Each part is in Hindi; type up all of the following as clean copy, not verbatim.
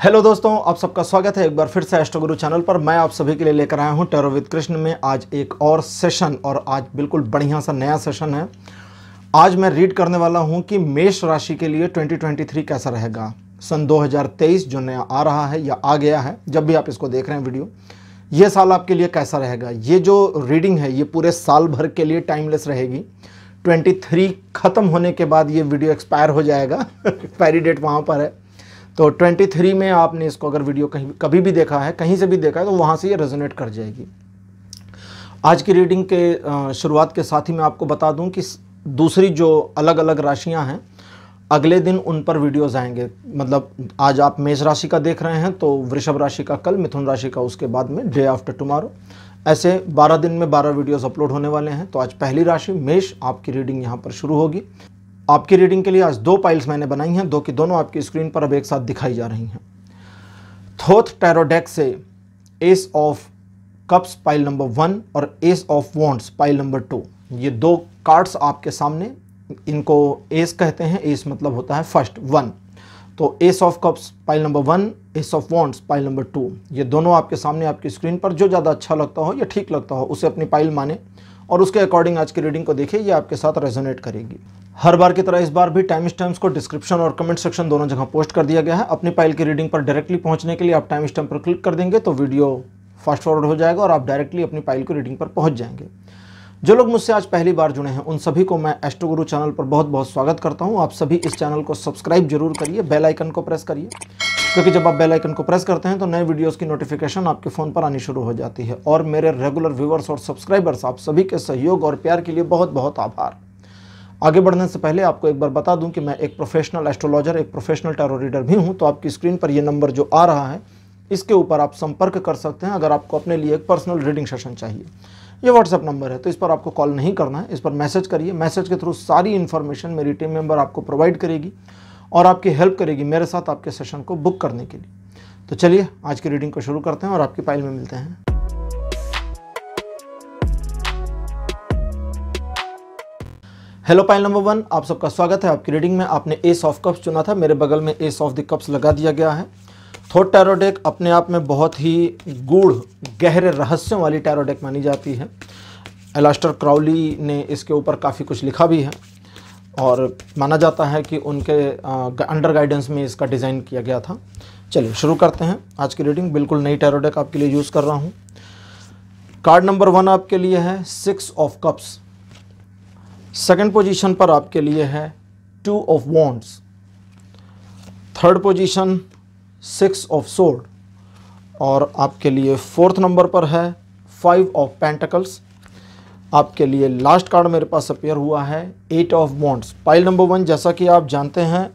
हेलो दोस्तों, आप सबका स्वागत है एक बार फिर से एस्ट्रो गुरु चैनल पर। मैं आप सभी के लिए लेकर आया हूं टैरो विद कृष्ण में आज एक और सेशन, और आज बिल्कुल बढ़िया सा नया सेशन है। आज मैं रीड करने वाला हूं कि मेष राशि के लिए 2023 कैसा रहेगा। सन 2023 जो नया आ रहा है या आ गया है, जब भी आप इसको देख रहे हैं वीडियो, ये साल आपके लिए कैसा रहेगा। ये जो रीडिंग है ये पूरे साल भर के लिए टाइमलेस रहेगी। 23 ख़त्म होने के बाद ये वीडियो एक्सपायर हो जाएगा एक्सपायरी डेट वहाँ पर है। तो 23 में आपने इसको अगर वीडियो कहीं कभी भी देखा है, कहीं से भी देखा है, तो वहाँ से ये रेजोनेट कर जाएगी। आज की रीडिंग के शुरुआत के साथ ही मैं आपको बता दूं कि दूसरी जो अलग अलग राशियां हैं, अगले दिन उन पर वीडियोस आएंगे। मतलब आज आप मेष राशि का देख रहे हैं तो वृषभ राशि का कल, मिथुन राशि का उसके बाद में, डे आफ्टर टुमारो। ऐसे 12 दिन में 12 वीडियोस अपलोड होने वाले हैं। तो आज पहली राशि मेष, आपकी रीडिंग यहाँ पर शुरू होगी। आपकी रीडिंग के लिए आज 2 पाइल्स मैंने बनाई हैं, दो की दोनों आपकी स्क्रीन पर अब एक साथ दिखाई जा रही हैं। थोथ टैरो डेक से S of cups pile number 1 और S of wands pile number 2, ये 2 कार्ड्स आपके सामने। इनको एस कहते हैं, एस मतलब होता है फर्स्ट, 1। तो S of cups pile number 1, S of wands pile number 2, ये दोनों आपके सामने आपकी स्क्रीन पर। जो ज़्यादा अच्छा लगता हो या ठीक लगता हो उसे अपनी पाइल माने और उसके अकॉर्डिंग आज की रीडिंग को देखिए, ये आपके साथ रेजोनेट करेगी। हर बार की तरह इस बार भी टाइम स्टैम्प्स को डिस्क्रिप्शन और कमेंट सेक्शन दोनों जगह पोस्ट कर दिया गया है। अपनी फाइल की रीडिंग पर डायरेक्टली पहुंचने के लिए आप टाइम स्टैम्प पर क्लिक कर देंगे तो वीडियो फास्ट फॉरवर्ड हो जाएगा और आप डायरेक्टली अपनी फाइल की रीडिंग पर पहुंच जाएंगे। जो लोग मुझसे आज पहली बार जुड़े हैं उन सभी को मैं एस्ट्रो गुरु चैनल पर बहुत बहुत स्वागत करता हूँ। आप सभी इस चैनल को सब्सक्राइब जरूर करिए, बेल आइकन को प्रेस करिए, क्योंकि जब आप बेल आइकन को प्रेस करते हैं तो नए वीडियोस की नोटिफिकेशन आपके फ़ोन पर आनी शुरू हो जाती है। और मेरे रेगुलर व्यूअर्स और सब्सक्राइबर्स, आप सभी के सहयोग और प्यार के लिए बहुत बहुत आभार। आगे बढ़ने से पहले आपको एक बार बता दूं कि मैं एक प्रोफेशनल एस्ट्रोलॉजर, एक प्रोफेशनल टैरो रीडर भी हूं। तो आपकी स्क्रीन पर ये नंबर जो आ रहा है, इसके ऊपर आप संपर्क कर सकते हैं अगर आपको अपने लिए एक पर्सनल रीडिंग सेशन चाहिए। ये व्हाट्सएप नंबर है, तो इस पर आपको कॉल नहीं करना है, इस पर मैसेज करिए। मैसेज के थ्रू सारी इन्फॉर्मेशन मेरी टीम मेंबर आपको प्रोवाइड करेगी और आपकी हेल्प करेगी मेरे साथ आपके सेशन को बुक करने के लिए। तो चलिए आज की रीडिंग को शुरू करते हैं और आपकी फाइल में मिलते हैं। हेलो पाइल नंबर 1, आप सबका स्वागत है आपकी रीडिंग में। आपने एस ऑफ कप्स चुना था, मेरे बगल में एस ऑफ द कप्स लगा दिया गया है। थोथ टैरो डेक अपने आप में बहुत ही गूढ़, गहरे रहस्यों वाली टैरो डेक मानी जाती है। एलास्टर क्राउली ने इसके ऊपर काफ़ी कुछ लिखा भी है और माना जाता है कि उनके अंडर गाइडेंस में इसका डिज़ाइन किया गया था। चलिए शुरू करते हैं आज की रीडिंग। बिल्कुल नई टैरो डेक आपके लिए यूज़ कर रहा हूँ। कार्ड नंबर 1 आपके लिए है 6 ऑफ कप्स। सेकंड पोजीशन पर आपके लिए है 2 of wands. Third position 6 of sword. और आपके लिए 4th नंबर पर है 5 ऑफ पेंटिकल्स। आपके लिए लास्ट कार्ड मेरे पास अपीयर हुआ है 8 ऑफ वॉन्ड्स। पाइल नंबर 1, जैसा कि आप जानते हैं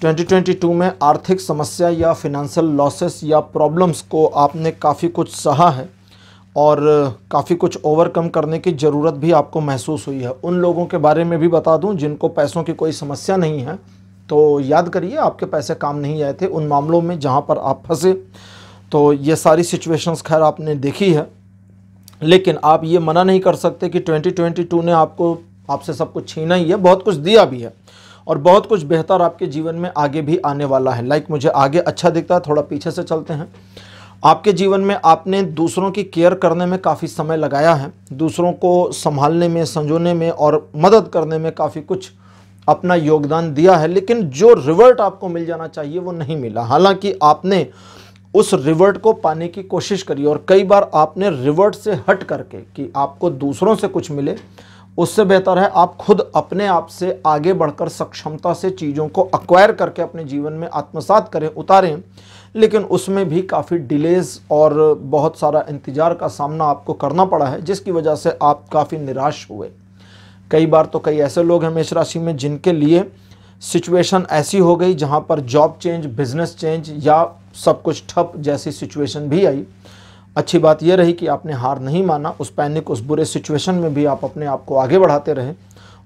2022 में आर्थिक समस्या या फिनेंशियल लॉसेस या प्रॉब्लम्स को आपने काफ़ी कुछ सहा है और काफ़ी कुछ ओवरकम करने की ज़रूरत भी आपको महसूस हुई है। उन लोगों के बारे में भी बता दूं जिनको पैसों की कोई समस्या नहीं है, तो याद करिए आपके पैसे काम नहीं आए थे उन मामलों में जहां पर आप फंसे। तो ये सारी सिचुएशंस खैर आपने देखी है, लेकिन आप ये मना नहीं कर सकते कि 2022 ने आपसे सब कुछ छीना ही है, बहुत कुछ दिया भी है और बहुत कुछ बेहतर आपके जीवन में आगे भी आने वाला है। मुझे आगे अच्छा दिखता है, थोड़ा पीछे से चलते हैं। आपके जीवन में आपने दूसरों की केयर करने में काफ़ी समय लगाया है, दूसरों को संभालने में, संजोने में और मदद करने में काफ़ी कुछ अपना योगदान दिया है, लेकिन जो रिवर्ट आपको मिल जाना चाहिए वो नहीं मिला। हालांकि आपने उस रिवर्ट को पाने की कोशिश करी और कई बार आपने रिवर्ट से हट करके कि आपको दूसरों से कुछ मिले, उससे बेहतर है आप खुद अपने आप से आगे बढ़कर सक्षमता से चीज़ों को एक्वायर करके अपने जीवन में आत्मसात करें, उतारें। लेकिन उसमें भी काफ़ी डिलेज और बहुत सारा इंतज़ार का सामना आपको करना पड़ा है, जिसकी वजह से आप काफ़ी निराश हुए। कई बार तो कई ऐसे लोग हैं मेष राशि में जिनके लिए सिचुएशन ऐसी हो गई जहां पर जॉब चेंज, बिजनेस चेंज या सब कुछ ठप जैसी सिचुएशन भी आई। अच्छी बात यह रही कि आपने हार नहीं माना, उस पैनिक, उस बुरे सिचुएशन में भी आप अपने आप को आगे बढ़ाते रहे।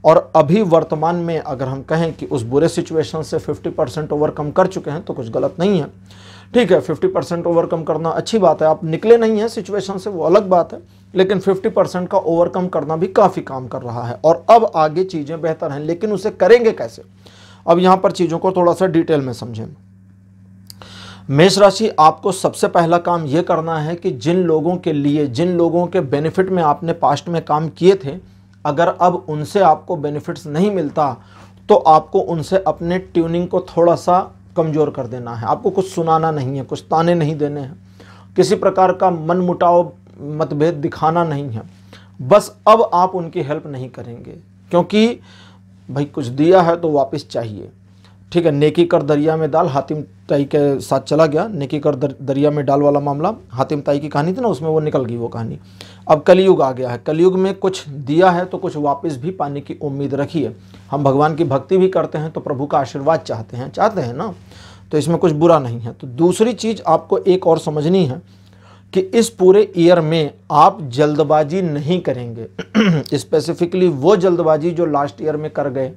और अभी वर्तमान में अगर हम कहें कि उस बुरे सिचुएशन से 50% ओवरकम कर चुके हैं तो कुछ गलत नहीं है। ठीक है, 50% ओवरकम करना अच्छी बात है। आप निकले नहीं हैं सिचुएशन से, वो अलग बात है, लेकिन 50% का ओवरकम करना भी काफ़ी काम कर रहा है और अब आगे चीज़ें बेहतर हैं। लेकिन उसे करेंगे कैसे, अब यहाँ पर चीज़ों को थोड़ा सा डिटेल में समझें। मेष राशि, आपको सबसे पहला काम यह करना है कि जिन लोगों के लिए, जिन लोगों के बेनिफिट में आपने पास्ट में काम किए थे, अगर अब उनसे आपको बेनिफिट्स नहीं मिलता तो आपको उनसे अपने ट्यूनिंग को थोड़ा सा कमज़ोर कर देना है। आपको कुछ सुनाना नहीं है, कुछ ताने नहीं देने हैं, किसी प्रकार का मनमुटाव मतभेद दिखाना नहीं है। बस अब आप उनकी हेल्प नहीं करेंगे, क्योंकि भाई कुछ दिया है तो वापस चाहिए। ठीक है, नेकी कर दरिया में डाल, हातिम ताई के साथ चला गया। नेकी कर दरिया में डाल वाला मामला, हातिम ताई की कहानी थी ना, उसमें वो निकल गई वो कहानी। अब कलयुग आ गया है, कलयुग में कुछ दिया है तो कुछ वापस भी पाने की उम्मीद रखिए। हम भगवान की भक्ति भी करते हैं तो प्रभु का आशीर्वाद चाहते हैं ना, तो इसमें कुछ बुरा नहीं है। तो दूसरी चीज़ आपको एक और समझनी है कि इस पूरे ईयर में आप जल्दबाजी नहीं करेंगे। स्पेसिफिकली वो जल्दबाजी जो लास्ट ईयर में कर गए,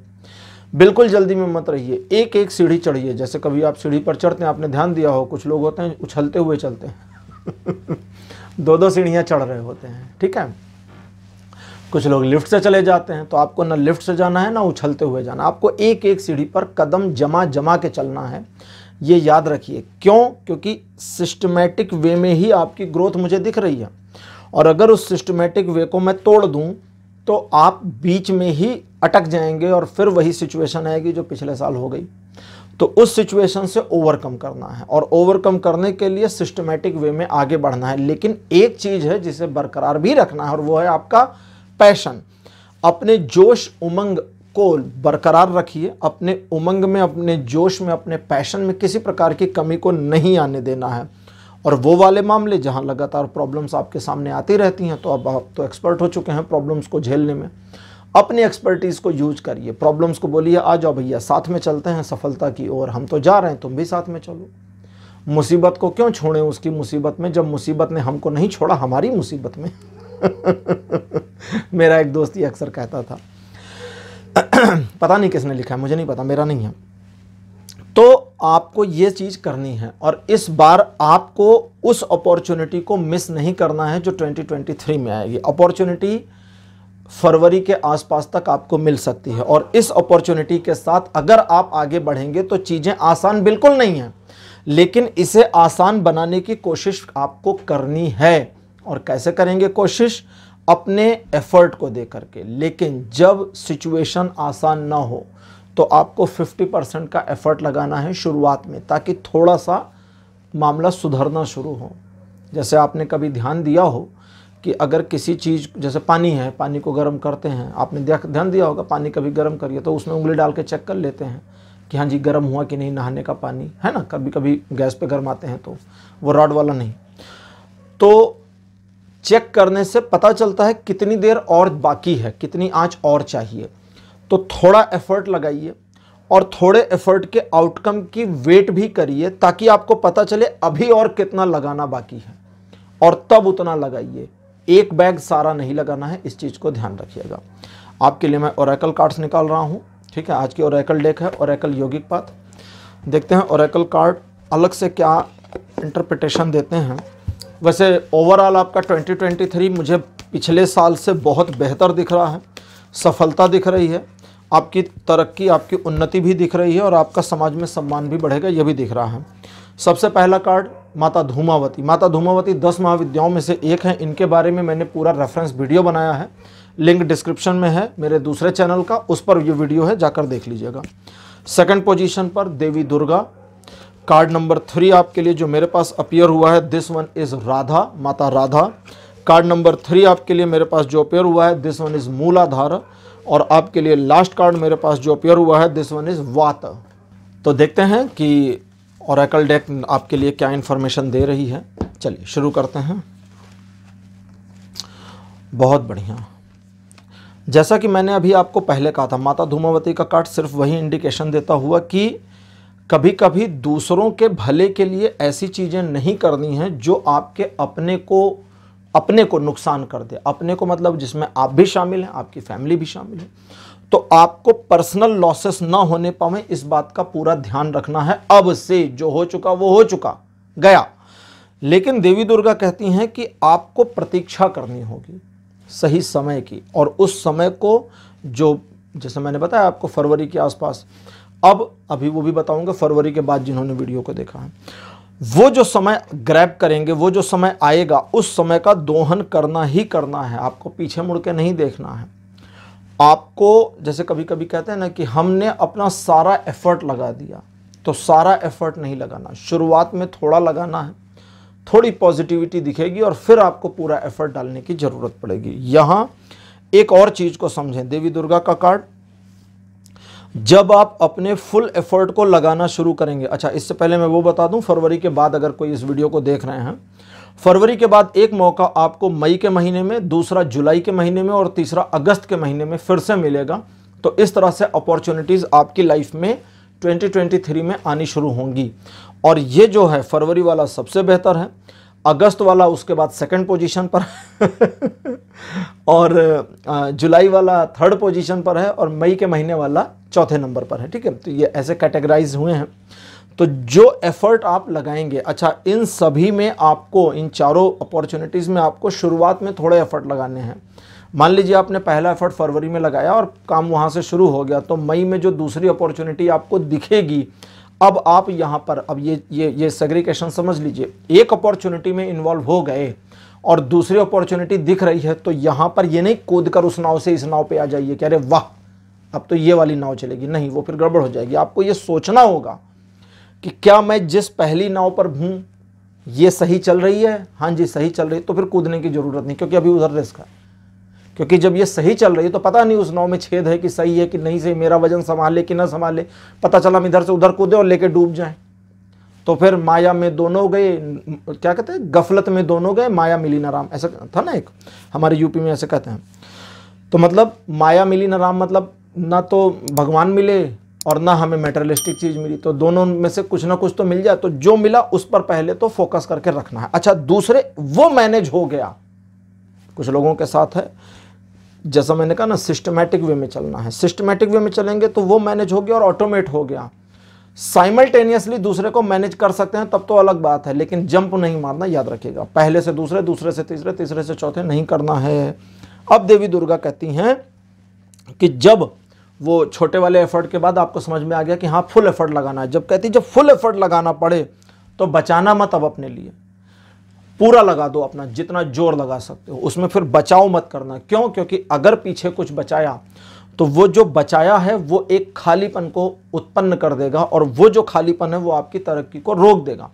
बिल्कुल जल्दी में मत रहिए। एक एक सीढ़ी चढ़िए। जैसे कभी आप सीढ़ी पर चढ़ते हैं, आपने ध्यान दिया हो, कुछ लोग होते हैं उछलते हुए चलते हैं। दो सीढ़ियाँ चढ़ रहे होते हैं, ठीक है। कुछ लोग लिफ्ट से चले जाते हैं, तो आपको ना लिफ्ट से जाना है ना उछलते हुए जाना, आपको एक एक सीढ़ी पर कदम जमा जमा के चलना है। ये याद रखिए। क्यों? क्योंकि सिस्टमेटिक वे में ही आपकी ग्रोथ मुझे दिख रही है, और अगर उस सिस्टमेटिक वे को मैं तोड़ दूं तो आप बीच में ही अटक जाएंगे और फिर वही सिचुएशन आएगी जो पिछले साल हो गई। तो उस सिचुएशन से ओवरकम करना है, और ओवरकम करने के लिए सिस्टमेटिक वे में आगे बढ़ना है। लेकिन एक चीज़ है जिसे बरकरार भी रखना है, और वो है आपका पैशन। अपने जोश उमंग को बरकरार रखिए। अपने उमंग में, अपने जोश में, अपने पैशन में किसी प्रकार की कमी को नहीं आने देना है। और वो वाले मामले जहां लगातार प्रॉब्लम्स आपके सामने आती रहती हैं, तो अब आप तो एक्सपर्ट हो चुके हैं प्रॉब्लम्स को झेलने में, अपनी एक्सपर्टीज़ को यूज करिए। प्रॉब्लम्स को बोलिए आ जाओ भैया, साथ में चलते हैं सफलता की ओर, हम तो जा रहे हैं, तुम भी साथ में चलो। मुसीबत को क्यों छोड़ें उसकी मुसीबत में, जब मुसीबत ने हमको नहीं छोड़ा हमारी मुसीबत में। मेरा एक दोस्त ये अक्सर कहता था। पता नहीं किसने लिखा है, मुझे नहीं पता, मेरा नहीं है। तो आपको ये चीज़ करनी है, और इस बार आपको उस अपॉर्चुनिटी को मिस नहीं करना है जो 2023 में आएगी। अपॉर्चुनिटी फरवरी के आसपास तक आपको मिल सकती है, और इस अपॉर्चुनिटी के साथ अगर आप आगे बढ़ेंगे तो चीज़ें आसान बिल्कुल नहीं हैं, लेकिन इसे आसान बनाने की कोशिश आपको करनी है। और कैसे करेंगे कोशिश? अपने एफर्ट को दे करके। लेकिन जब सिचुएशन आसान ना हो तो आपको 50% का एफर्ट लगाना है शुरुआत में, ताकि थोड़ा सा मामला सुधरना शुरू हो। जैसे आपने कभी ध्यान दिया हो कि अगर किसी चीज़, जैसे पानी है, पानी को गर्म करते हैं, आपने ध्यान दिया होगा, पानी कभी गर्म करिए तो उसमें उंगली डाल के चेक कर लेते हैं कि हाँ जी गर्म हुआ कि नहीं, नहाने का पानी है ना। कभी कभी गैस पे गर्माते हैं तो वो रॉड वाला नहीं, तो चेक करने से पता चलता है कितनी देर और बाकी है, कितनी आंच और चाहिए। तो थोड़ा एफर्ट लगाइए, और थोड़े एफर्ट के आउटकम की वेट भी करिए, ताकि आपको पता चले अभी और कितना लगाना बाकी है, और तब उतना लगाइए। एक बैग सारा नहीं लगाना है, इस चीज़ को ध्यान रखिएगा। आपके लिए मैं ओरेकल कार्ड्स निकाल रहा हूँ, ठीक है। आज की ओरेकल डेक है ओरेकल यौगिक पाथ। देखते हैं ओरेकल कार्ड अलग से क्या इंटरप्रिटेशन देते हैं। वैसे ओवरऑल आपका 2023 मुझे पिछले साल से बहुत बेहतर दिख रहा है। सफलता दिख रही है, आपकी तरक्की, आपकी उन्नति भी दिख रही है, और आपका समाज में सम्मान भी बढ़ेगा, यह भी दिख रहा है। सबसे पहला कार्ड माता धूमावती। माता धूमावती 10 महाविद्याओं में से एक है। इनके बारे में मैंने पूरा रेफरेंस वीडियो बनाया है, लिंक डिस्क्रिप्शन में है मेरे दूसरे चैनल का, उस पर ये वीडियो है, जाकर देख लीजिएगा। सेकंड पोजीशन पर देवी दुर्गा। कार्ड नंबर 3 आपके लिए जो मेरे पास अपीयर हुआ है, दिस वन इज राधा, माता राधा। कार्ड नंबर 3 आपके लिए मेरे पास जो अपीयर हुआ है, दिस वन इज मूलाधार। और आपके लिए लास्ट कार्ड मेरे पास जो अपीयर हुआ है, दिस वन इज वात। तो देखते हैं कि ओरेकल डेक आपके लिए क्या इन्फॉर्मेशन दे रही है। चलिए शुरू करते हैं। बहुत बढ़िया। जैसा कि मैंने अभी आपको पहले कहा था, माता धूमावती का कार्ड सिर्फ वही इंडिकेशन देता हुआ कि कभी कभी दूसरों के भले के लिए ऐसी चीज़ें नहीं करनी हैं जो आपके अपने को नुकसान कर दे। अपने को मतलब जिसमें आप भी शामिल हैं, आपकी फैमिली भी शामिल है। तो आपको पर्सनल लॉसेस ना होने पाए, इस बात का पूरा ध्यान रखना है। अब से जो हो चुका वो हो चुका, गया। लेकिन देवी दुर्गा कहती हैं कि आपको प्रतीक्षा करनी होगी सही समय की, और उस समय को जो, जैसे मैंने बताया आपको फरवरी के आसपास, अब अभी वो भी बताऊंगा फरवरी के बाद जिन्होंने वीडियो को देखा है। वो जो समय ग्रैब करेंगे, वो जो समय आएगा, उस समय का दोहन करना ही करना है। आपको पीछे मुड़ के नहीं देखना है। आपको जैसे कभी कभी कहते हैं ना कि हमने अपना सारा एफर्ट लगा दिया, तो सारा एफर्ट नहीं लगाना, शुरुआत में थोड़ा लगाना है, थोड़ी पॉजिटिविटी दिखेगी और फिर आपको पूरा एफर्ट डालने की ज़रूरत पड़ेगी। यहाँ एक और चीज़ को समझें, देवी दुर्गा का कार्ड, जब आप अपने फुल एफर्ट को लगाना शुरू करेंगे। अच्छा, इससे पहले मैं वो बता दूं, फरवरी के बाद अगर कोई इस वीडियो को देख रहे हैं, फरवरी के बाद एक मौका आपको मई के महीने में, दूसरा जुलाई के महीने में और तीसरा अगस्त के महीने में फिर से मिलेगा। तो इस तरह से अपॉर्चुनिटीज़ आपकी लाइफ में 2023 में आनी शुरू होंगी। और ये जो है फरवरी वाला सबसे बेहतर है, अगस्त वाला उसके बाद सेकंड पोजीशन पर और जुलाई वाला थर्ड पोजीशन पर है और मई के महीने वाला चौथे नंबर पर है। ठीक है, तो ये ऐसे कैटेगराइज हुए हैं। तो जो एफर्ट आप लगाएंगे, अच्छा इन सभी में आपको, इन चारों अपॉर्चुनिटीज़ में आपको शुरुआत में थोड़े एफर्ट लगाने हैं। मान लीजिए आपने पहला एफर्ट फरवरी में लगाया और काम वहाँ से शुरू हो गया, तो मई में जो दूसरी अपॉर्चुनिटी आपको दिखेगी, अब आप यहाँ पर, अब ये सेग्रीगेशन समझ लीजिए, एक अपॉर्चुनिटी में इन्वॉल्व हो गए और दूसरी अपॉर्चुनिटी दिख रही है, तो यहाँ पर ये नहीं कूद कर उस नाव से इस नाव पे आ जाइए कि अरे वाह अब तो ये वाली नाव चलेगी, नहीं, वो फिर गड़बड़ हो जाएगी। आपको ये सोचना होगा कि क्या मैं जिस पहली नाव पर हूँ ये सही चल रही है, हाँ जी सही चल रही है, तो फिर कूदने की ज़रूरत नहीं, क्योंकि अभी उधर रिस्क है। क्योंकि जब ये सही चल रही है तो पता नहीं उस नाव में छेद है कि सही है कि नहीं सही, मेरा वजन संभाले कि ना संभाले, पता चला हम इधर से उधर कूदे और लेके डूब जाएं, तो फिर माया में दोनों गए, क्या कहते हैं, गफलत में दोनों गए, माया मिली ना राम, ऐसा था ना एक, हमारे यूपी में ऐसे कहते हैं। तो मतलब माया मिली ना राम, मतलब ना तो भगवान मिले और ना हमें मेटेरियलिस्टिक चीज़ मिली, तो दोनों में से कुछ ना कुछ तो मिल जाए। तो जो मिला उस पर पहले तो फोकस करके रखना है। अच्छा, दूसरे वो मैनेज हो गया, कुछ लोगों के साथ है, जैसा मैंने कहा ना, सिस्टमैटिक वे में चलना है। सिस्टमैटिक वे में चलेंगे तो वो मैनेज हो गया और ऑटोमेट हो गया। साइमल्टेनियसली दूसरे को मैनेज कर सकते हैं तब तो अलग बात है, लेकिन जंप नहीं मारना, याद रखिएगा। पहले से दूसरे, दूसरे से तीसरे, तीसरे से चौथे नहीं करना है। अब देवी दुर्गा कहती हैं कि जब वो छोटे वाले एफर्ट के बाद आपको समझ में आ गया कि हाँ फुल एफर्ट लगाना है, जब कहती जब फुल एफर्ट लगाना पड़े तो बचाना मत, अब अपने लिए पूरा लगा दो, अपना जितना जोर लगा सकते हो उसमें, फिर बचाओ मत करना। क्यों? क्योंकि अगर पीछे कुछ बचाया तो वो जो बचाया है वो एक खालीपन को उत्पन्न कर देगा और वो जो खालीपन है वो आपकी तरक्की को रोक देगा।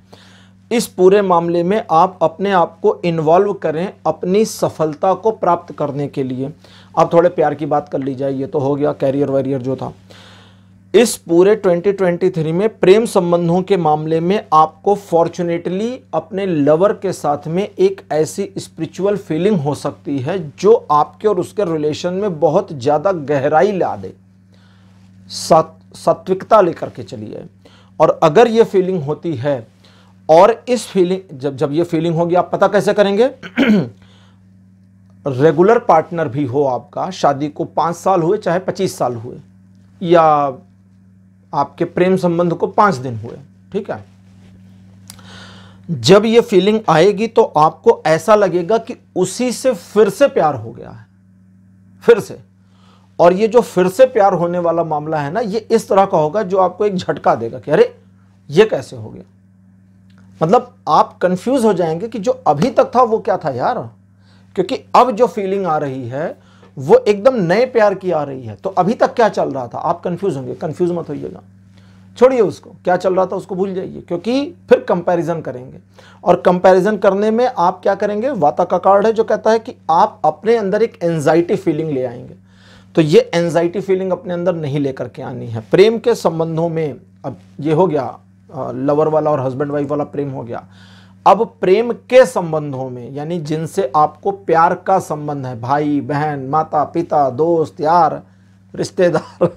इस पूरे मामले में आप अपने आप को इन्वॉल्व करें अपनी सफलता को प्राप्त करने के लिए। अब थोड़े प्यार की बात कर ली जाए, ये तो हो गया कैरियर वैरियर जो था। इस पूरे 2023 में प्रेम संबंधों के मामले में आपको फॉर्चुनेटली अपने लवर के साथ में एक ऐसी स्पिरिचुअल फीलिंग हो सकती है जो आपके और उसके रिलेशन में बहुत ज़्यादा गहराई ला दे, सात्विकता लेकर के चलिए। और अगर ये फीलिंग होती है, और इस फीलिंग जब ये फीलिंग होगी, आप पता कैसे करेंगे? रेगुलर पार्टनर भी हो आपका, शादी को 5 साल हुए चाहे 25 साल हुए, या आपके प्रेम संबंध को 5 दिन हुए, ठीक है, जब ये फीलिंग आएगी तो आपको ऐसा लगेगा कि उसी से फिर से प्यार हो गया है, फिर से। और ये जो फिर से प्यार होने वाला मामला है ना, ये इस तरह का होगा जो आपको एक झटका देगा कि अरे ये कैसे हो गया। मतलब आप कंफ्यूज हो जाएंगे कि जो अभी तक था वो क्या था यार, क्योंकि अब जो फीलिंग आ रही है वो एकदम नए प्यार की आ रही है। तो अभी तक क्या चल रहा था, आप कंफ्यूज होंगे। कंफ्यूज मत होइएगा, छोड़िए उसको, क्या चल रहा था उसको भूल जाइए, क्योंकि फिर कंपैरिजन करेंगे। और कंपैरिजन करने में आप क्या करेंगे, वाता का कार्ड है जो कहता है कि आप अपने अंदर एक एंजाइटी फीलिंग ले आएंगे। तो ये एंजाइटी फीलिंग अपने अंदर नहीं लेकर के आनी है। प्रेम के संबंधों में अब ये हो गया, लवर वाला और हस्बैंड वाइफ वाला प्रेम हो गया। अब प्रेम के संबंधों में, यानी जिनसे आपको प्यार का संबंध है, भाई बहन, माता पिता, दोस्त यार, रिश्तेदार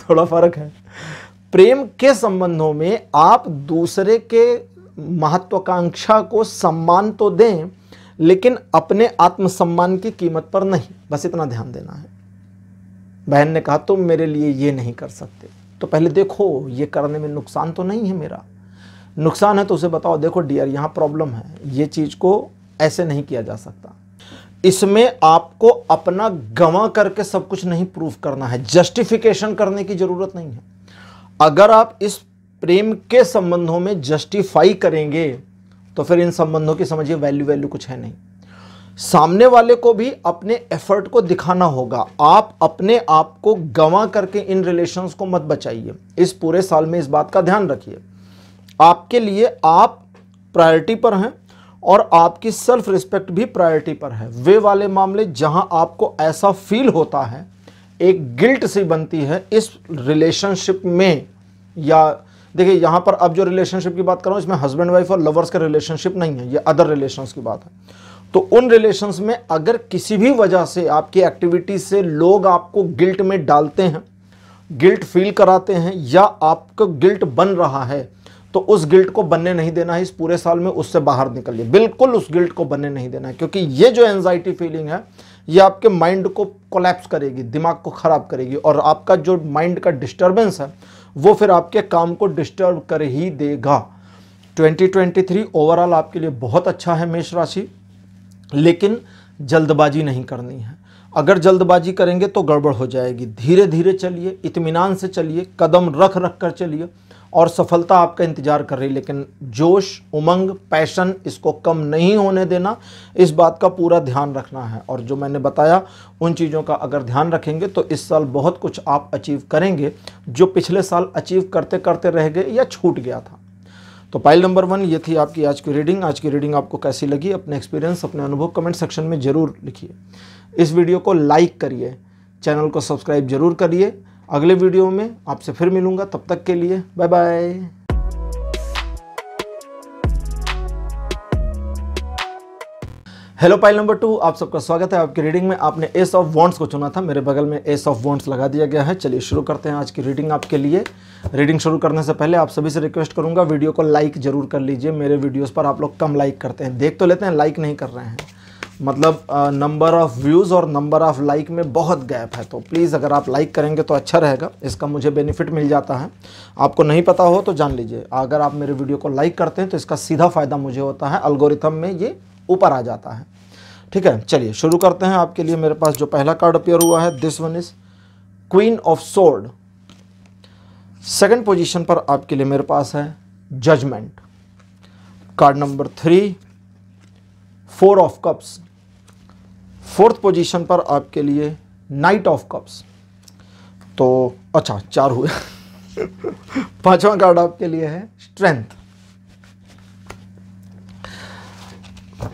थोड़ा फर्क है। प्रेम के संबंधों में आप दूसरे के महत्वाकांक्षा को सम्मान तो दें, लेकिन अपने आत्मसम्मान की कीमत पर नहीं, बस इतना ध्यान देना है। बहन ने कहा तुम मेरे लिए ये नहीं कर सकते, तो पहले देखो ये करने में नुकसान तो नहीं है मेरा। नुकसान है तो उसे बताओ, देखो डियर यहाँ प्रॉब्लम है, ये चीज़ को ऐसे नहीं किया जा सकता। इसमें आपको अपना गंवा करके सब कुछ नहीं प्रूफ करना है, जस्टिफिकेशन करने की ज़रूरत नहीं है। अगर आप इस प्रेम के संबंधों में जस्टिफाई करेंगे तो फिर इन संबंधों की समझिए वैल्यू कुछ है नहीं। सामने वाले को भी अपने एफर्ट को दिखाना होगा। आप अपने आप को गंवा करके इन रिलेशंस को मत बचाइए। इस पूरे साल में इस बात का ध्यान रखिए, आपके लिए आप प्रायोरिटी पर हैं और आपकी सेल्फ रिस्पेक्ट भी प्रायोरिटी पर है। वे वाले मामले जहां आपको ऐसा फील होता है, एक गिल्ट सी बनती है इस रिलेशनशिप में, या देखिए यहां पर अब जो रिलेशनशिप की बात कर रहा हूं इसमें हस्बैंड वाइफ और लवर्स का रिलेशनशिप नहीं है, ये अदर रिलेशंस की बात है। तो उन रिलेशंस में अगर किसी भी वजह से आपकी एक्टिविटी से लोग आपको गिल्ट में डालते हैं, गिल्ट फील कराते हैं, या आपको गिल्ट बन रहा है, तो उस गिल्ट को बनने नहीं देना है। इस पूरे साल में उससे बाहर निकलिए, बिल्कुल उस गिल्ट को बनने नहीं देना है, क्योंकि ये जो एंजाइटी फीलिंग है ये आपके माइंड को कोलैप्स करेगी, दिमाग को खराब करेगी, और आपका जो माइंड का डिस्टर्बेंस है वो फिर आपके काम को डिस्टर्ब कर ही देगा। 2023 ओवरऑल आपके लिए बहुत अच्छा है मेष राशि, लेकिन जल्दबाजी नहीं करनी है। अगर जल्दबाजी करेंगे तो गड़बड़ हो जाएगी। धीरे धीरे चलिए, इत्मीनान से चलिए, कदम रख रख कर चलिए, और सफलता आपका इंतजार कर रही है। लेकिन जोश, उमंग, पैशन, इसको कम नहीं होने देना, इस बात का पूरा ध्यान रखना है। और जो मैंने बताया उन चीज़ों का अगर ध्यान रखेंगे तो इस साल बहुत कुछ आप अचीव करेंगे जो पिछले साल अचीव करते करते रह गए या छूट गया था। तो पाइल नंबर 1 ये थी आपकी आज की रीडिंग। आज की रीडिंग आपको कैसी लगी, अपने एक्सपीरियंस, अपने अनुभव कमेंट सेक्शन में ज़रूर लिखिए। इस वीडियो को लाइक करिए, चैनल को सब्सक्राइब जरूर करिए। अगले वीडियो में आपसे फिर मिलूंगा, तब तक के लिए bye bye. Hello pile number 2, आप सबका स्वागत है आपकी रीडिंग में। आपने एस ऑफ वॉन्ड्स को चुना था, मेरे बगल में एस ऑफ वॉन्ड्स लगा दिया गया है। चलिए शुरू करते हैं आज की रीडिंग आपके लिए। रीडिंग शुरू करने से पहले आप सभी से रिक्वेस्ट करूंगा, वीडियो को लाइक जरूर कर लीजिए। मेरे वीडियोस पर आप लोग कम लाइक करते हैं, देख तो लेते हैं, लाइक नहीं कर रहे हैं। मतलब नंबर ऑफ़ व्यूज़ और नंबर ऑफ़ लाइक में बहुत गैप है, तो प्लीज़ अगर आप लाइक करेंगे तो अच्छा रहेगा, इसका मुझे बेनिफिट मिल जाता है। आपको नहीं पता हो तो जान लीजिए, अगर आप मेरे वीडियो को लाइक करते हैं तो इसका सीधा फ़ायदा मुझे होता है, एल्गोरिथम में ये ऊपर आ जाता है। ठीक है, चलिए शुरू करते हैं। आपके लिए मेरे पास जो पहला कार्ड अपीयर हुआ है, this one is queen of sword. Second position पर आपके लिए मेरे पास है judgement. Card number 3 4 of cups. Fourth position पर आपके लिए नाइट ऑफ कप्स। तो अच्छा 4 हुए। पांचवा कार्ड आपके लिए है स्ट्रेंथ।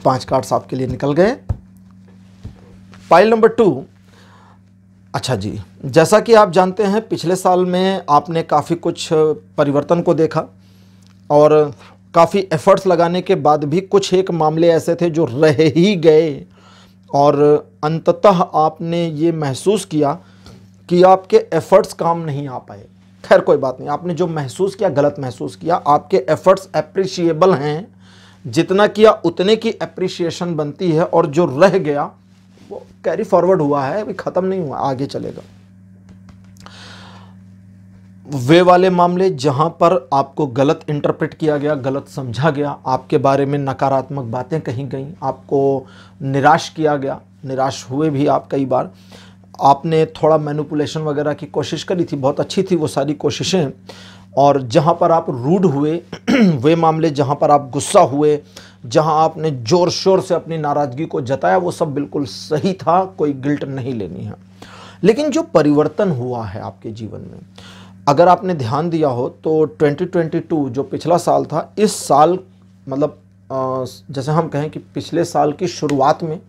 5 कार्ड्स आपके लिए निकल गए। Pile number 2। अच्छा जी, जैसा कि आप जानते हैं पिछले साल में आपने काफ़ी कुछ परिवर्तन को देखा, और काफ़ी एफर्ट्स लगाने के बाद भी कुछ एक मामले ऐसे थे जो रह ही गए, और अंततः आपने ये महसूस किया कि आपके एफर्ट्स काम नहीं आ पाए। खैर कोई बात नहीं, आपने जो महसूस किया गलत महसूस किया। आपके एफर्ट्स अप्रिशिएबल हैं, जितना किया उतने की अप्रिशिएशन बनती है, और जो रह गया वो कैरी फॉरवर्ड हुआ है, अभी ख़त्म नहीं हुआ, आगे चलेगा। वे वाले मामले जहां पर आपको गलत इंटरप्रेट किया गया, गलत समझा गया, आपके बारे में नकारात्मक बातें कही गई, आपको निराश किया गया, निराश हुए भी आप कई बार, आपने थोड़ा मैनिपुलेशन वगैरह की कोशिश करी थी, बहुत अच्छी थी वो सारी कोशिशें, और जहां पर आप रूड हुए वे मामले, जहां पर आप गुस्सा हुए, जहां आपने ज़ोर शोर से अपनी नाराज़गी को जताया, वो सब बिल्कुल सही था, कोई गिल्ट नहीं लेनी है। लेकिन जो परिवर्तन हुआ है आपके जीवन में, अगर आपने ध्यान दिया हो तो 2022 जो पिछला साल था, इस साल मतलब जैसे हम कहें कि पिछले साल की शुरुआत में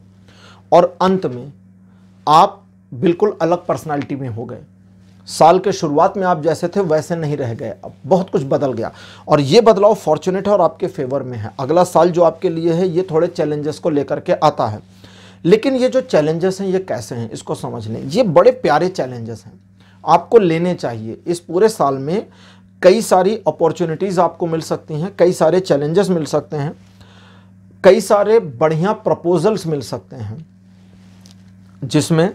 और अंत में आप बिल्कुल अलग पर्सनालिटी में हो गए। साल के शुरुआत में आप जैसे थे वैसे नहीं रह गए, अब बहुत कुछ बदल गया, और ये बदलाव फॉर्चुनेट है और आपके फेवर में है। अगला साल जो आपके लिए है ये थोड़े चैलेंजेस को लेकर के आता है, लेकिन ये जो चैलेंजेस हैं ये कैसे हैं इसको समझ लें। ये बड़े प्यारे चैलेंजेस हैं, आपको लेने चाहिए। इस पूरे साल में कई सारी अपॉर्चुनिटीज़ आपको मिल सकती हैं, कई सारे चैलेंजेस मिल सकते हैं, कई सारे बढ़िया प्रपोजल्स मिल सकते हैं, जिसमें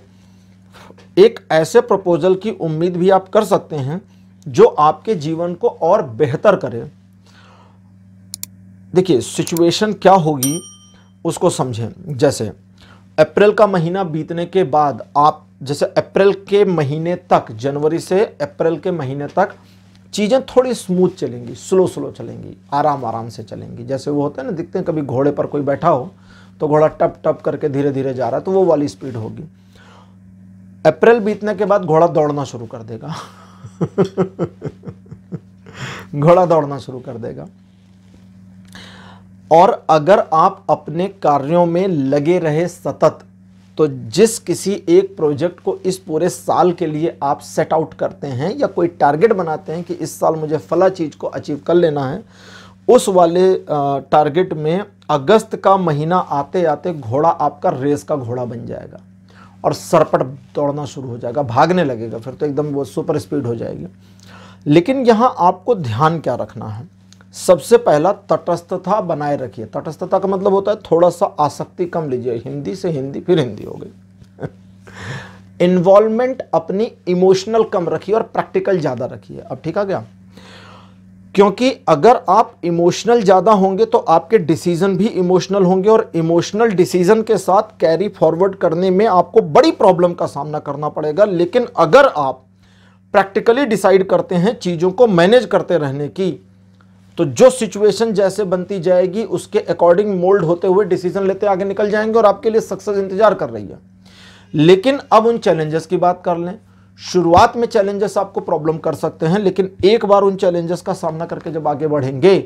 एक ऐसे प्रपोजल की उम्मीद भी आप कर सकते हैं जो आपके जीवन को और बेहतर करे। देखिए सिचुएशन क्या होगी उसको समझें। जैसे अप्रैल का महीना बीतने के बाद आप, जैसे अप्रैल के महीने तक, जनवरी से अप्रैल के महीने तक चीज़ें थोड़ी स्मूथ चलेंगी, स्लो स्लो चलेंगी, आराम आराम से चलेंगी। जैसे वो होता है ना, दिखते हैं कभी घोड़े पर कोई बैठा हो तो घोड़ा टप टप करके धीरे धीरे जा रहा है, तो वो वाली स्पीड होगी। अप्रैल बीतने के बाद घोड़ा दौड़ना शुरू कर देगा घोड़ा दौड़ना शुरू कर देगा। और अगर आप अपने कार्यों में लगे रहे सतत, तो जिस किसी एक प्रोजेक्ट को इस पूरे साल के लिए आप सेट आउट करते हैं या कोई टारगेट बनाते हैं कि इस साल मुझे फला चीज़ को अचीव कर लेना है, उस वाले टारगेट में अगस्त का महीना आते आते घोड़ा आपका रेस का घोड़ा बन जाएगा और सरपट दौड़ना शुरू हो जाएगा, भागने लगेगा, फिर तो एकदम वो सुपर स्पीड हो जाएगी। लेकिन यहाँ आपको ध्यान क्या रखना है? सबसे पहला, तटस्थता बनाए रखिए। तटस्थता का मतलब होता है थोड़ा सा आसक्ति कम लीजिए, हिंदी से हिंदी फिर हिंदी हो गई इन्वॉल्वमेंट अपनी इमोशनल कम रखिए और प्रैक्टिकल ज़्यादा रखिए। अब ठीक आ गया? क्योंकि अगर आप इमोशनल ज़्यादा होंगे तो आपके डिसीजन भी इमोशनल होंगे और इमोशनल डिसीजन के साथ कैरी फॉरवर्ड करने में आपको बड़ी प्रॉब्लम का सामना करना पड़ेगा। लेकिन अगर आप प्रैक्टिकली डिसाइड करते हैं चीज़ों को मैनेज करते रहने की, तो जो सिचुएशन जैसे बनती जाएगी उसके अकॉर्डिंग मोल्ड होते हुए डिसीजन लेते आगे निकल जाएंगे और आपके लिए सक्सेस इंतजार कर रही है। लेकिन अब उन चैलेंजेस की बात कर लें। शुरुआत में चैलेंजेस आपको प्रॉब्लम कर सकते हैं, लेकिन एक बार उन चैलेंजेस का सामना करके जब आगे बढ़ेंगे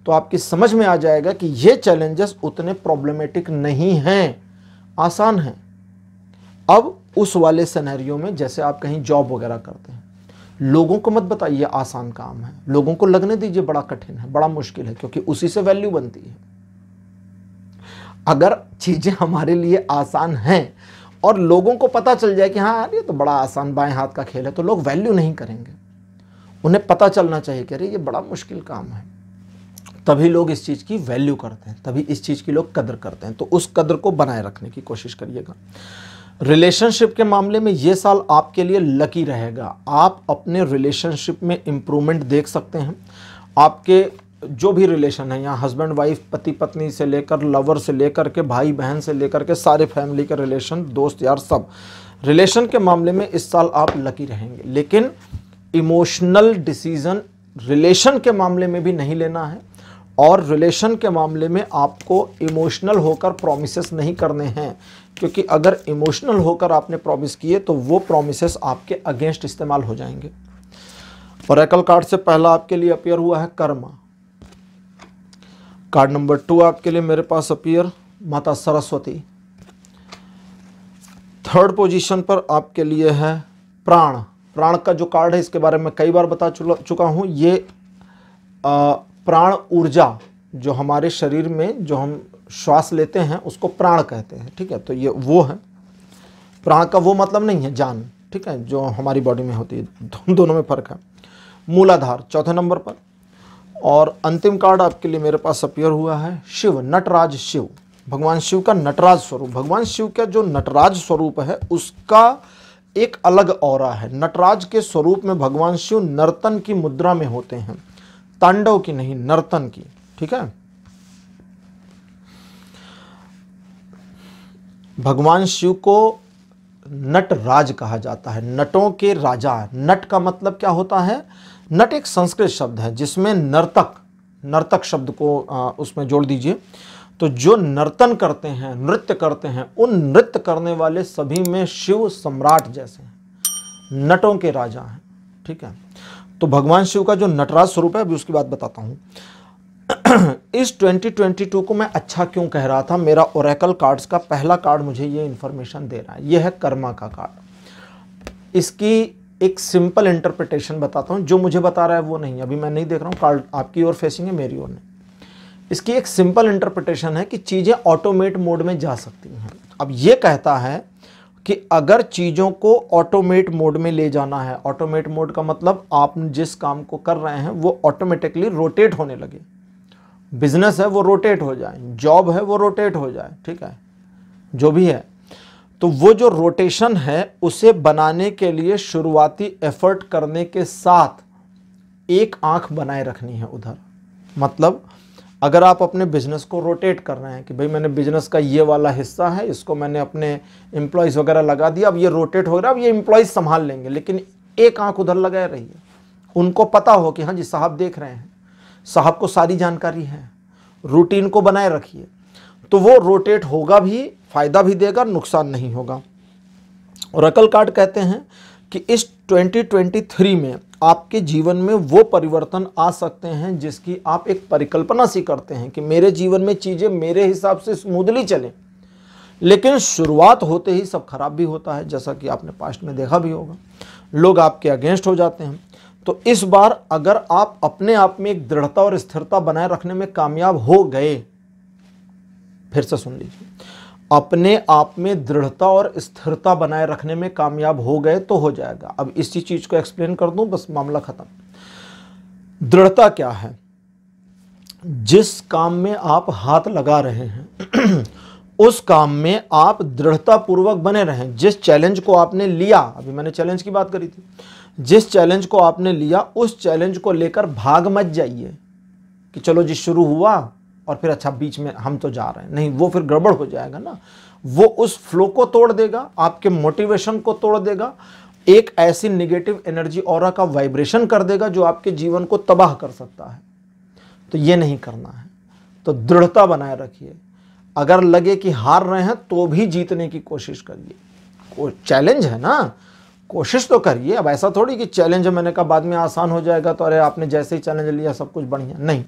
तो आपकी समझ में आ जाएगा कि ये चैलेंजेस उतने प्रॉब्लमेटिक नहीं हैं, आसान हैं। अब उस वाले सिनेरियो में, जैसे आप कहीं जॉब वगैरह करते हैं, लोगों को मत बताइए आसान काम है, लोगों को लगने दीजिए बड़ा कठिन है, बड़ा मुश्किल है, क्योंकि उसी से वैल्यू बनती है। अगर चीजें हमारे लिए आसान हैं और लोगों को पता चल जाए कि हाँ यार ये तो बड़ा आसान बाएं हाथ का खेल है, तो लोग वैल्यू नहीं करेंगे। उन्हें पता चलना चाहिए कि अरे ये बड़ा मुश्किल काम है, तभी लोग इस चीज़ की वैल्यू करते हैं, तभी इस चीज़ की लोग कदर करते हैं। तो उस कदर को बनाए रखने की कोशिश करिएगा। रिलेशनशिप के मामले में ये साल आपके लिए लकी रहेगा। आप अपने रिलेशनशिप में इम्प्रूवमेंट देख सकते हैं। आपके जो भी रिलेशन है, यहाँ हस्बैंड वाइफ, पति पत्नी से लेकर लवर से लेकर के भाई बहन से लेकर के सारे फैमिली के रिलेशन, दोस्त यार, सब रिलेशन के मामले में इस साल आप लकी रहेंगे। लेकिन इमोशनल डिसीजन रिलेशन के मामले में भी नहीं लेना है, और रिलेशन के मामले में आपको इमोशनल होकर प्रॉमिसेस नहीं करने हैं, क्योंकि अगर इमोशनल होकर आपने प्रॉमिस किए तो वो प्रॉमिसेस आपके अगेंस्ट इस्तेमाल हो जाएंगे। ओरेकल कार्ड से पहला आपके लिए अपीयर हुआ है कर्मा। कार्ड नंबर 2 आपके लिए मेरे पास अपीयर माता सरस्वती। थर्ड पोजीशन पर आपके लिए है प्राण। प्राण का जो कार्ड है इसके बारे में कई बार बता चुका हूं। ये प्राण ऊर्जा जो हमारे शरीर में जो हम श्वास लेते हैं उसको प्राण कहते हैं, ठीक है। तो ये वो है। प्राण का वो मतलब नहीं है जान, ठीक है, जो हमारी बॉडी में होती है, दोनों में फर्क है। मूलाधार चौथे नंबर पर। और अंतिम कार्ड आपके लिए मेरे पास अपीयर हुआ है शिव, नटराज शिव, भगवान शिव का नटराज स्वरूप। भगवान शिव का जो नटराज स्वरूप है उसका एक अलग ऑरा है। नटराज के स्वरूप में भगवान शिव नर्तन की मुद्रा में होते हैं, तांडव की नहीं, नर्तन की, ठीक है। भगवान शिव को नटराज कहा जाता है, नटों के राजा। नट का मतलब क्या होता है? नट एक संस्कृत शब्द है जिसमें नर्तक, नर्तक शब्द को उसमें जोड़ दीजिए। तो जो नर्तन करते हैं, नृत्य करते हैं, उन नृत्य करने वाले सभी में शिव सम्राट जैसे हैं, नटों के राजा हैं, ठीक है। तो भगवान शिव का जो नटराज स्वरूप है, अभी उसकी बात बताता हूँ। इस 2022 को मैं अच्छा क्यों कह रहा था, मेरा ओरेकल कार्ड्स का पहला कार्ड मुझे ये इन्फॉर्मेशन दे रहा है। ये है कर्मा का कार्ड। इसकी एक सिंपल इंटरप्रिटेशन बताता हूँ, जो मुझे बता रहा है वो नहीं, अभी मैं नहीं देख रहा हूँ, कार्ड आपकी ओर फेसिंग है, मेरी ओर नहीं। इसकी एक सिंपल इंटरप्रिटेशन है कि चीज़ें ऑटोमेट मोड में जा सकती हैं। अब ये कहता है कि अगर चीज़ों को ऑटोमेट मोड में ले जाना है, ऑटोमेट मोड का मतलब आप जिस काम को कर रहे हैं वो ऑटोमेटिकली रोटेट होने लगे। बिजनेस है वो रोटेट हो जाए, जॉब है वो रोटेट हो जाए, ठीक है, जो भी है। तो वो जो रोटेशन है उसे बनाने के लिए शुरुआती एफर्ट करने के साथ एक आंख बनाए रखनी है उधर। मतलब अगर आप अपने बिजनेस को रोटेट कर रहे हैं कि भाई मैंने बिजनेस का ये वाला हिस्सा है, इसको मैंने अपने एम्प्लॉयज़ वगैरह लगा दिया, अब ये रोटेट हो रहा है, अब ये एम्प्लॉयज़ संभाल लेंगे, लेकिन एक आंख उधर लगाए रहिए। उनको पता हो कि हाँ जी साहब देख रहे हैं, साहब को सारी जानकारी है, रूटीन को बनाए रखिए, तो वो रोटेट होगा भी, फायदा भी देगा, नुकसान नहीं होगा। ओरेकल कार्ड कहते हैं कि इस 2023 में आपके जीवन में वो परिवर्तन आ सकते हैं जिसकी आप एक परिकल्पना सी करते हैं कि मेरे जीवन में चीज़ें मेरे हिसाब से स्मूथली चलें, लेकिन शुरुआत होते ही सब खराब भी होता है, जैसा कि आपने पास्ट में देखा भी होगा, लोग आपके अगेंस्ट हो जाते हैं। तो इस बार अगर आप अपने आप में एक दृढ़ता और स्थिरता बनाए रखने में कामयाब हो गए, फिर से सुन लीजिए, अपने आप में दृढ़ता और स्थिरता बनाए रखने में कामयाब हो गए तो हो जाएगा। अब इसी चीज को एक्सप्लेन कर दूं, बस मामला खत्म। दृढ़ता क्या है? जिस काम में आप हाथ लगा रहे हैं उस काम में आप दृढ़ता पूर्वक बने रहें। जिस चैलेंज को आपने लिया, अभी मैंने चैलेंज की बात करी थी, जिस चैलेंज को आपने लिया उस चैलेंज को लेकर भाग मत जाइए कि चलो जी शुरू हुआ और फिर अच्छा बीच में हम तो जा रहे हैं, नहीं, वो फिर गड़बड़ हो जाएगा ना। वो उस फ्लो को तोड़ देगा, आपके मोटिवेशन को तोड़ देगा, एक ऐसी नेगेटिव एनर्जी ऑरा का वाइब्रेशन कर देगा जो आपके जीवन को तबाह कर सकता है। तो ये नहीं करना है। तो दृढ़ता बनाए रखिए। अगर लगे कि हार रहे हैं तो भी जीतने की कोशिश करिए। चैलेंज है ना, कोशिश तो करिए। अब ऐसा थोड़ी कि चैलेंज मैंने कहा बाद में आसान हो जाएगा तो अरे आपने जैसे ही चैलेंज लिया सब कुछ बढ़िया, नहीं,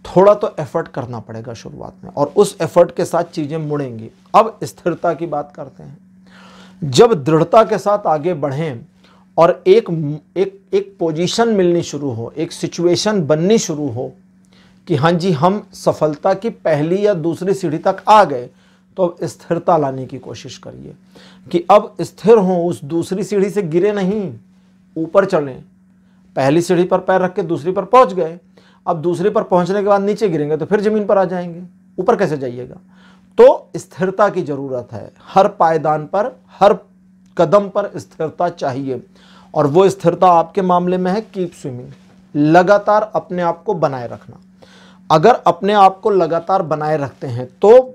थोड़ा तो एफर्ट करना पड़ेगा शुरुआत में और उस एफर्ट के साथ चीजें मुड़ेंगी। अब स्थिरता की बात करते हैं। जब दृढ़ता के साथ आगे बढ़ें और एक पोजीशन मिलनी शुरू हो, एक सिचुएशन बननी शुरू हो कि हाँ जी हम सफलता की पहली या दूसरी सीढ़ी तक आ गए, तो अब स्थिरता लाने की कोशिश करिए कि अब स्थिर हो, उस दूसरी सीढ़ी से गिरे नहीं, ऊपर चलें। पहली सीढ़ी पर पैर रख के दूसरी पर पहुंच गए, अब दूसरी पर पहुंचने के बाद नीचे गिरेंगे तो फिर जमीन पर आ जाएंगे, ऊपर कैसे जाइएगा? तो स्थिरता की जरूरत है। हर पायदान पर, हर कदम पर स्थिरता चाहिए और वो स्थिरता आपके मामले में है कीप स्विमिंग, लगातार अपने आप को बनाए रखना। अगर अपने आप को लगातार बनाए रखते हैं तो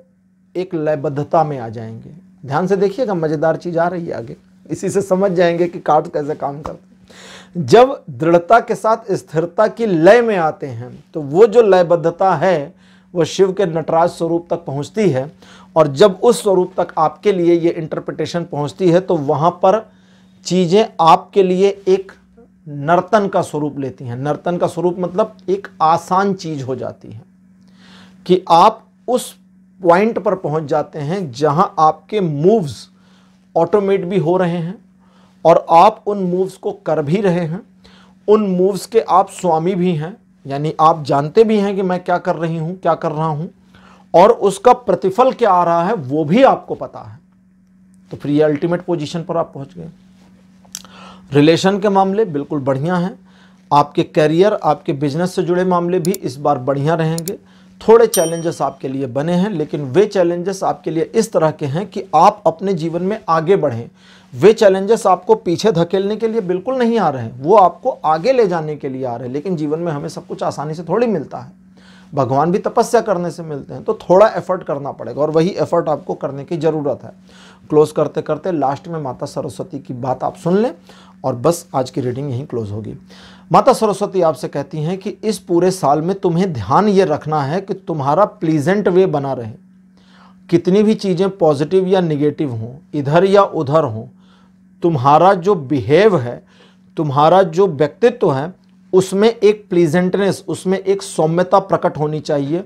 एक लयबद्धता में आ जाएंगे। ध्यान से देखिएगा, मजेदार चीज आ रही है आगे, इसी से समझ जाएंगे कि कार्ड कैसे काम करते हैं। जब दृढ़ता के साथ स्थिरता की लय में आते हैं तो वो जो लयबद्धता है वो शिव के नटराज स्वरूप तक पहुंचती है और जब उस स्वरूप तक आपके लिए ये इंटरप्रिटेशन पहुंचती है तो वहां पर चीजें आपके लिए एक नर्तन का स्वरूप लेती हैं। नर्तन का स्वरूप मतलब एक आसान चीज हो जाती है कि आप उस पॉइंट पर पहुंच जाते हैं जहां आपके मूव्स ऑटोमेट भी हो रहे हैं और आप उन मूव्स को कर भी रहे हैं, उन मूव्स के आप स्वामी भी हैं, यानी आप जानते भी हैं कि मैं क्या कर रही हूं, क्या कर रहा हूं और उसका प्रतिफल क्या आ रहा है वो भी आपको पता है। तो फिर ये अल्टीमेट पोजीशन पर आप पहुंच गए। रिलेशन के मामले बिल्कुल बढ़िया हैं। आपके करियर, आपके बिजनेस से जुड़े मामले भी इस बार बढ़िया रहेंगे। थोड़े चैलेंजेस आपके लिए बने हैं लेकिन वे चैलेंजेस आपके लिए इस तरह के हैं कि आप अपने जीवन में आगे बढ़ें। वे चैलेंजेस आपको पीछे धकेलने के लिए बिल्कुल नहीं आ रहे हैं, वो आपको आगे ले जाने के लिए आ रहे हैं। लेकिन जीवन में हमें सब कुछ आसानी से थोड़ी मिलता है, भगवान भी तपस्या करने से मिलते हैं, तो थोड़ा एफर्ट करना पड़ेगा और वही एफर्ट आपको करने की ज़रूरत है। क्लोज करते करते लास्ट में माता सरस्वती की बात आप सुन लें और बस आज की रीडिंग यहीं क्लोज होगी। माता सरस्वती आपसे कहती हैं कि इस पूरे साल में तुम्हें ध्यान ये रखना है कि तुम्हारा प्लीजेंट वे बना रहे। कितनी भी चीज़ें पॉजिटिव या निगेटिव हों, इधर या उधर हों, तुम्हारा जो बिहेव है, तुम्हारा जो व्यक्तित्व है, उसमें एक प्लीजेंटनेस, उसमें एक सौम्यता प्रकट होनी चाहिए,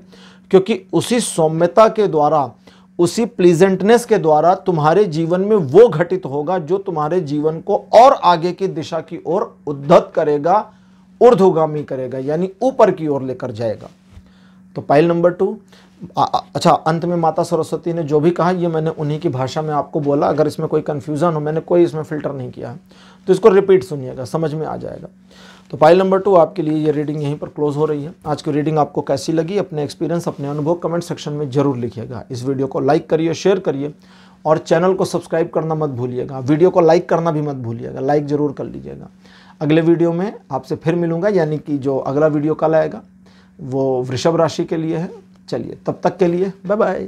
क्योंकि उसी सौम्यता के द्वारा, उसी प्लीजेंटनेस के द्वारा तुम्हारे जीवन में वो घटित होगा जो तुम्हारे जीवन को और आगे की दिशा की ओर उद्धत करेगा, ऊर्ध्वगामी करेगा, यानी ऊपर की ओर लेकर जाएगा। तो पाइल नंबर 2। अच्छा, अंत में माता सरस्वती ने जो भी कहा ये मैंने उन्हीं की भाषा में आपको बोला। अगर इसमें कोई कन्फ्यूज़न हो, मैंने कोई इसमें फ़िल्टर नहीं किया है, तो इसको रिपीट सुनिएगा, समझ में आ जाएगा। तो पाइल नंबर 2 आपके लिए ये रीडिंग यहीं पर क्लोज हो रही है। आज की रीडिंग आपको कैसी लगी, अपने एक्सपीरियंस, अपने अनुभव कमेंट सेक्शन में जरूर लिखिएगा। इस वीडियो को लाइक करिए, शेयर करिए और चैनल को सब्सक्राइब करना मत भूलिएगा। वीडियो को लाइक करना भी मत भूलिएगा, लाइक ज़रूर कर लीजिएगा। अगले वीडियो में आपसे फिर मिलूँगा, यानी कि जो अगला वीडियो कल आएगा वो वृषभ राशि के लिए है। चलिए, तब तक के लिए बाय बाय।